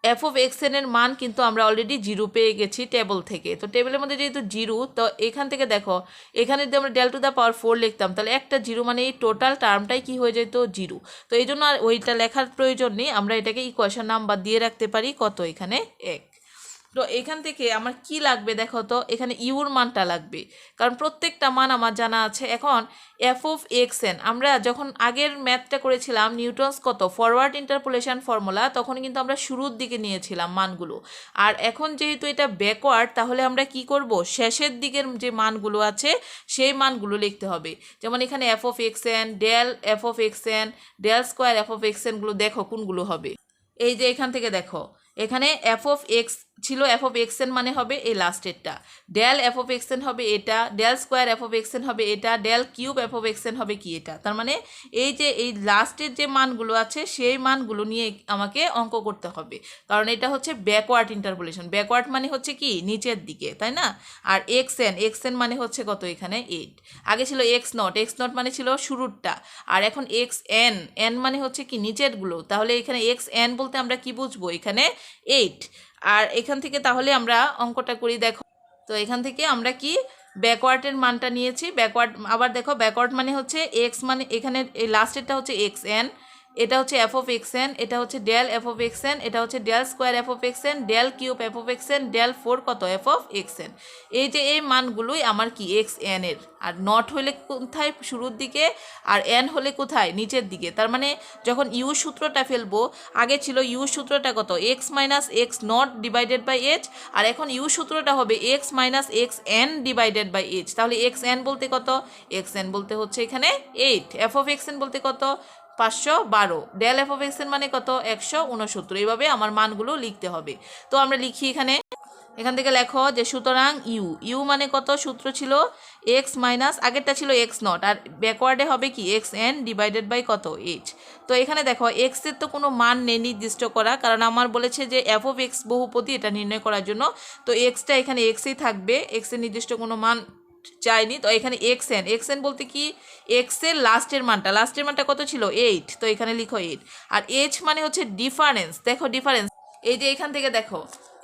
f of x এনের মান কিন্তু আমরা অলরেডি 0 পেয়ে গেছি টেবিল থেকে। তো টেবিলের মধ্যে যেহেতু 0, তো এখান থেকে দেখো এখানে যদি আমরা ডেল টু দ্য পাওয়ার 4 লিখতাম তাহলে একটা 0 মানে এই টোটাল টার্মটাই কি হয়ে যেত 0। তো এই জন্য আর ওইটা লেখার প্রয়োজন নেই, আমরা এটাকে ইকুয়েশন নাম্বার দিয়ে রাখতে পারি কত এখানে 1। তো এখান থেকে আমার কি লাগবে দেখো তো, এখানে ইউর মানটা লাগবে, কারণ প্রত্যেকটা মান আমার জানা আছে। এখন এফ অফ এক্স এন, আমরা যখন আগের ম্যাথটা করেছিলাম নিউটনস কত ফরওয়ার্ড ইন্টারপোলেশন ফর্মুলা, তখন কিন্তু আমরা শুরুর দিকে নিয়েছিলাম মানগুলো। আর এখন যেহেতু এটা ব্যাকওয়ার্ড, তাহলে আমরা কি করব, শেষের দিকের যে মানগুলো আছে সেই মানগুলো লিখতে হবে। যেমন এখানে f of x n, del f of x n, del square f of x এনগুলো দেখো কোনগুলো হবে। এই যে এখান থেকে দেখো, এখানে এফ অফ এক্স ছিল, এফ অফ এক্স এন মানে হবে এই লাস্টেরটা, del f of x n হবে এটা, del square f of x n হবে এটা, del cube f of x n হবে কি এটা। তার মানে এই যে এই লাস্টের যে মানগুলো আছে সেই মানগুলো নিয়ে আমাকে অঙ্ক করতে হবে, কারণ এটা হচ্ছে ব্যাকওয়ার্ড ইন্টারপোলেশন। ব্যাকওয়ার্ড মানে হচ্ছে কি নিচের দিকে, তাই না? আর এক্স এন মানে হচ্ছে কত, এখানে 8। আগে ছিল এক্স নট মানে ছিল শুরুরটা, আর এখন এক্স এন মানে হচ্ছে কি নিচেরগুলো। তাহলে এখানে এক্স এন বলতে আমরা কি বুঝবো, এখানে 8। আর এখান থেকে তাহলে আমরা অঙ্কটা করি, দেখো তো এখান থেকে আমরা কি ব্যাকওয়ার্ডের মানটা নিয়েছি। ব্যাকওয়ার্ড আবার দেখো, ব্যাকওয়ার্ড মানে হচ্ছে এক্স, মানে এখানে এই লাস্টেরটা হচ্ছে এক্স এন, এটা হচ্ছে এফ অফ এক্স এন, এটা হচ্ছে del f of x n, এটা হচ্ছে del square f of x n, del cube f of x n, del 4 কত এফ অফ এক্স এন। এই যে এই মানগুলোই আমার কি এক্স এন এর। আর নট হলে কোথায়, শুরুর দিকে, আর এন হলে কোথায়, নিচের দিকে। তার মানে যখন ইউ সূত্রটা ফেলবো, আগে ছিল ইউ সূত্রটা কত, x minus x naught divided by h, আর এখন ইউ সূত্রটা হবে x minus x n divided by h. তাহলে এক্স এন বলতে কত, এক্স এন বলতে হচ্ছে এখানে 8, এফ অফ এক্স এন বলতে কত 512, del f of x n মানে কত 169। এইভাবে আমার মানগুলো লিখতে হবে। তো আমরা লিখি এখান থেকে লেখো যে সুতরাং ইউ মানে কত, সূত্র ছিল এক্স মাইনাস, আগেরটা ছিল এক্স নট, আর ব্যাকওয়ার্ডে হবে কি এক্স এন ডিভাইডেড বাই কত এইচ। তো এখানে দেখো এক্সের তো কোনো মান নেই নির্দিষ্ট করা, কারণ আমার বলেছে যে এফ অফ এক্স বহুপদী, এটা নির্ণয় করার জন্য। তো এক্সটা এখানে এক্সই থাকবে, এক্সের নির্দিষ্ট কোনো মান চাইনি। তো এখানে এক্স এন বলতে কি এক্সের লাস্টের মানটা কত ছিল 8, তো এখানে লিখো 8। আর এইচ মানে হচ্ছে ডিফারেন্স, দেখো ডিফারেন্স, এই যে এখান থেকে দেখো,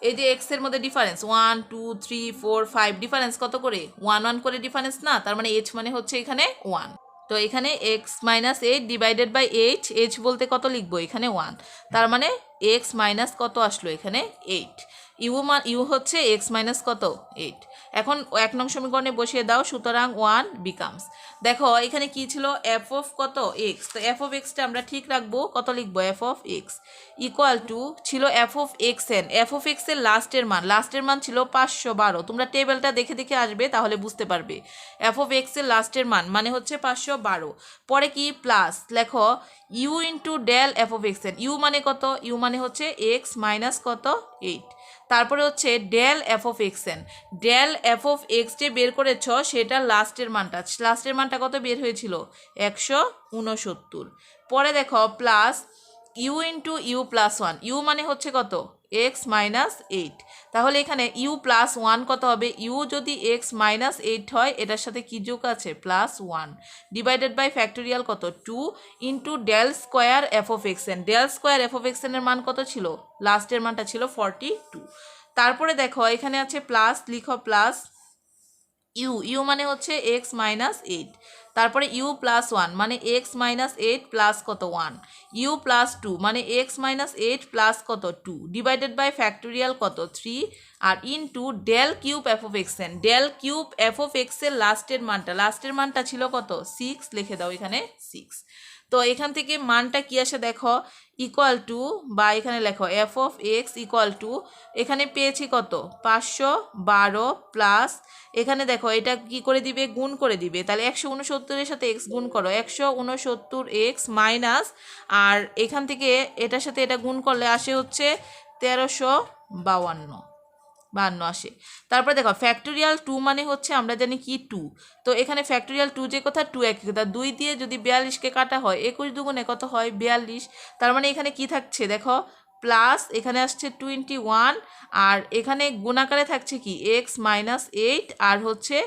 এই যে এক্স এর মধ্যে ডিফারেন্স 1 2 3 4 5, ডিফারেন্স কত করে 1 1 করে ডিফারেন্স না, তার মানে এইচ মানে হচ্ছে এখানে 1। তো এখানে x minus 8 divided by h বলতে কত লিখবো, এখানে 1। তার মানে এক্স মাইনাস কত আসলো, এখানে 8। ইউ হচ্ছে এক্স মাইনাস কত 8। এখন 1 নং সমীকরণে বসিয়ে দাও, সুতরাং 1 বিকামস, দেখো এখানে কি ছিল এফ অফ কত এক্স। তো এফ অফ এক্সটা আমরা ঠিক রাখবো, কত লিখবো, f of x equal to ছিল f of x n. F of x এর লাস্টের মান ছিল 512। তোমরা টেবিলটা দেখে দেখে আসবে, তাহলে বুঝতে পারবে। এফ অফ এক্স এর লাস্টের মান মানে হচ্ছে 512। পরে কি প্লাস লেখো u into del f of x n. U মানে কত, ইউ মানে হচ্ছে এক্স মাইনাস কত 8। তারপরে হচ্ছে del f of x n, del f of x যে বের করেছ সেটার লাস্টের মানটা কত বের হয়েছিল 169। পরে দেখো plus u into u plus 1। U মানে হচ্ছে কত এক্স মাইনাস 8। তাহলে এখানে ইউ প্লাস 1 কত হবে, ইউ যদি এক্স মাইনাস 8 হয়, এটার সাথে কি যোগ আছে প্লাস 1, ডিভাইডেড বাই ফ্যাক্টোরিয়াল কত 2 into del square f of x n. Del square f of x এনের মান কত ছিল, লাস্টের মানটা ছিল 42। তারপরে দেখো এখানে আছে প্লাস, লিখো প্লাস ইউ মানে হচ্ছে এক্স মাইনাস 8। তারপরে ইউ প্লাস 1 মানে এক্স মাইনাস 8 প্লাস কত 1। ইউ প্লাস 2 মানে এক্স মাইনাস 8 প্লাস কত 2, ডিভাইডেড বাই ফ্যাক্টোরিয়াল কত 3, আর into del cube f of x n. Del cube f of x এর লাস্টের মানটা ছিল কত 6, লিখে দাও এখানে 6। তো এখান থেকে মানটা কি আসে দেখো, ইকুয়াল টু, বা এখানে লেখো F of x equal two, এখানে পেয়েছি কত 512 প্লাস, এখানে দেখো এটা কি করে দিবে, গুণ করে দিবে। তাহলে 169 সাথে এক্স গুণ করো, 169 এক্স মাইনাস, আর এখান থেকে এটার সাথে এটা গুণ করলে আসে হচ্ছে 1352 আসে। তারপরে দেখো ফ্যাক্টোরিয়াল 2 মানে হচ্ছে আমরা জানি কি 2। তো এখানে ফ্যাক্টোরিয়াল 2 যে কথা 2 একই কথা, 2 দিয়ে যদি 42কে কাটা হয় 21 দুগুণে কত হয় 42। তার মানে এখানে কি থাকছে দেখো প্লাস, এখানে আসছে 21, আর এখানে গুণাকারে থাকছে কি এক্স মাইনাস 8, আর হচ্ছে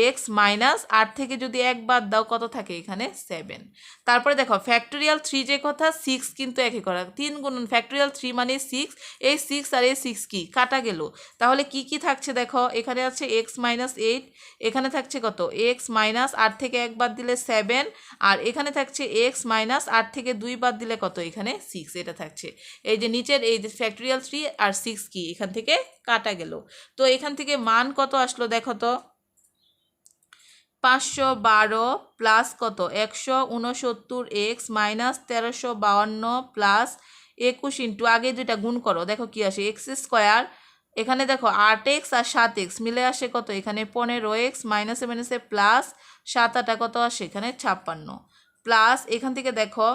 এক্স মাইনাস 8 থেকে যদি 1 বাদ দাও কত থাকে এখানে 7। তারপরে দেখো ফ্যাক্টোরিয়াল 3 যে কথা 6 কিন্তু একই করা, 3 গুণন ফ্যাক্টোরিয়াল 3 মানে 6, এই 6 আর এই 6 কি কাটা গেল। তাহলে কি কি থাকছে দেখো, এখানে আছে এক্স মাইনাস 8, এখানে থাকছে কত এক্স মাইনাস 8 থেকে 1 বাদ দিলে 7, আর এখানে থাকছে এক্স মাইনাস 8 থেকে 2 বাদ দিলে কত এখানে 6, এটা থাকছে। এই যে নিচের এই যে ফ্যাক্টোরিয়াল 3 আর 6 কি এখান থেকে কাটা গেল। তো এখান থেকে মান কত আসলো দেখো তো, 512 প্লাস কত 169 মাইনাস 1352 প্লাস 21 ইন্টু আগে দুইটা গুণ করো, দেখো কি আসে এক্স স্কোয়ার। এখানে দেখো 8x আর 7x মিলে আসে কত, এখানে 15x মাইনাসে মাইনাসে প্লাস 7 8 কত আসে এখানে 56 প্লাস এখান থেকে দেখো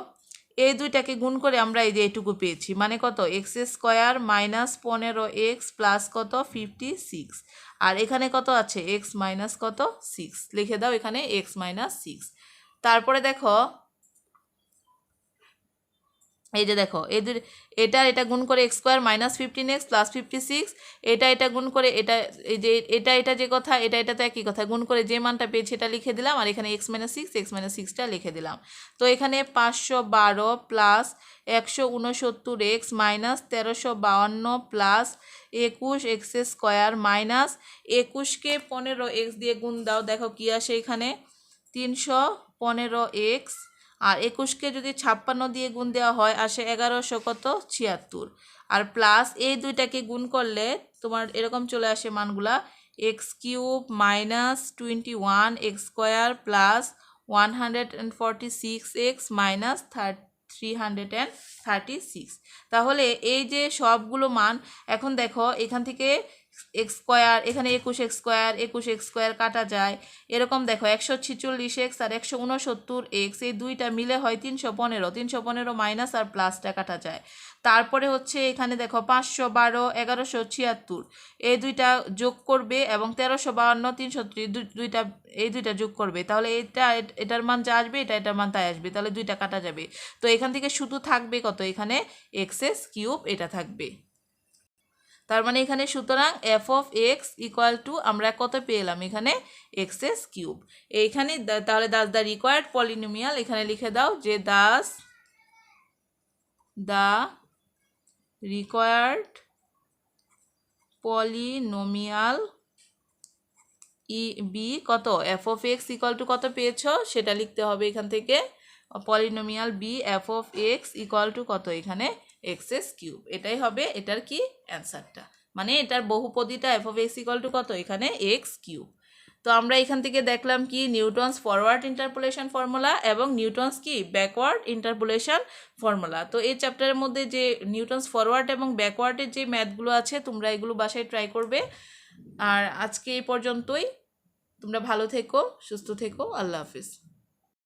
এই দুইটাকে গুণ করে আমরা এই যে এটুকু পেয়েছি, মানে কত x square minus 15x plus কত 56, আর এখানে কত আছে এক্স মাইনাস কত 6, লিখে দাও এখানে এক্স মাইনাস 6। তারপরে দেখো এই যে দেখো এটা গুণ করে x square minus 15x plus 56, এটা গুণ করে এটা যে কথা এটা তো একই কথা, গুণ করে যে মানটা পেয়েছি এটা লিখে দিলাম, আর এখানে এক্স মাইনাস 6টা লিখে দিলাম। তো এখানে 512 plus 169x minus 1352 plus 21x square minus 21কে 15x দিয়ে গুণ দাও, দেখো কি আসে এখানে 315x, আর 21কে যদি 56 দিয়ে গুণ দেওয়া হয় আসে 1176, আর প্লাস এই দুইটাকে গুণ করলে তোমার এরকম চলে আসে মানগুলা x cube minus 21x square plus 146x minus 336। তাহলে এই যে সবগুলো মান এখন দেখো এখান থেকে এক্স স্কোয়ার, এখানে 21x স্কোয়ার কাটা যায়, এরকম দেখো 146x আর 169x এই দুইটা মিলে হয় 315 মাইনাস আর প্লাসটা কাটা যায়। তারপরে হচ্ছে এখানে দেখো 512 1176 এই দুইটা যোগ করবে এবং 1352 330 এই দুইটা যোগ করবে, তাহলে এটার মান যা আসবে এটার মান তাই আসবে, তাহলে দুইটা কাটা যাবে। তো এখান থেকে শুধু থাকবে কত এখানে এক্স কিউব এটা থাকবে। তার মানে এখানে সুতরাং F of x equal two আমরা কত পেলাম এখানে এক্স কিউব। এইখানে তাহলে দ্য রিকোয়ার্ড পলিনোমিয়াল এখানে লিখে দাও যে দ্য রিকোয়ার্ড পলিনোমিয়াল বি কত f of x equal to কত পেয়েছো সেটা লিখতে হবে এখান থেকে, polynomial be f of x equal to কত এখানে এক্স কিউব, এটাই হবে এটার কি অ্যান্সারটা, মানে এটার বহুপদীটা f of x equal to কত এখানে এক্স কিউব। তো আমরা এখান থেকে দেখলাম কি নিউটনস ফরওয়ার্ড ইন্টারপোলেশন ফর্মুলা এবং নিউটনস কি ব্যাকওয়ার্ড ইন্টারপোলেশন ফর্মুলা। তো এই চ্যাপ্টারের মধ্যে যে নিউটনস ফরওয়ার্ড এবং ব্যাকওয়ার্ডের যে ম্যাথগুলো আছে তোমরা এগুলো বাসায় ট্রাই করবে। আর আজকে এই পর্যন্তই, তোমরা ভালো থেকো, সুস্থ থেকো, আল্লাহ হাফিজ।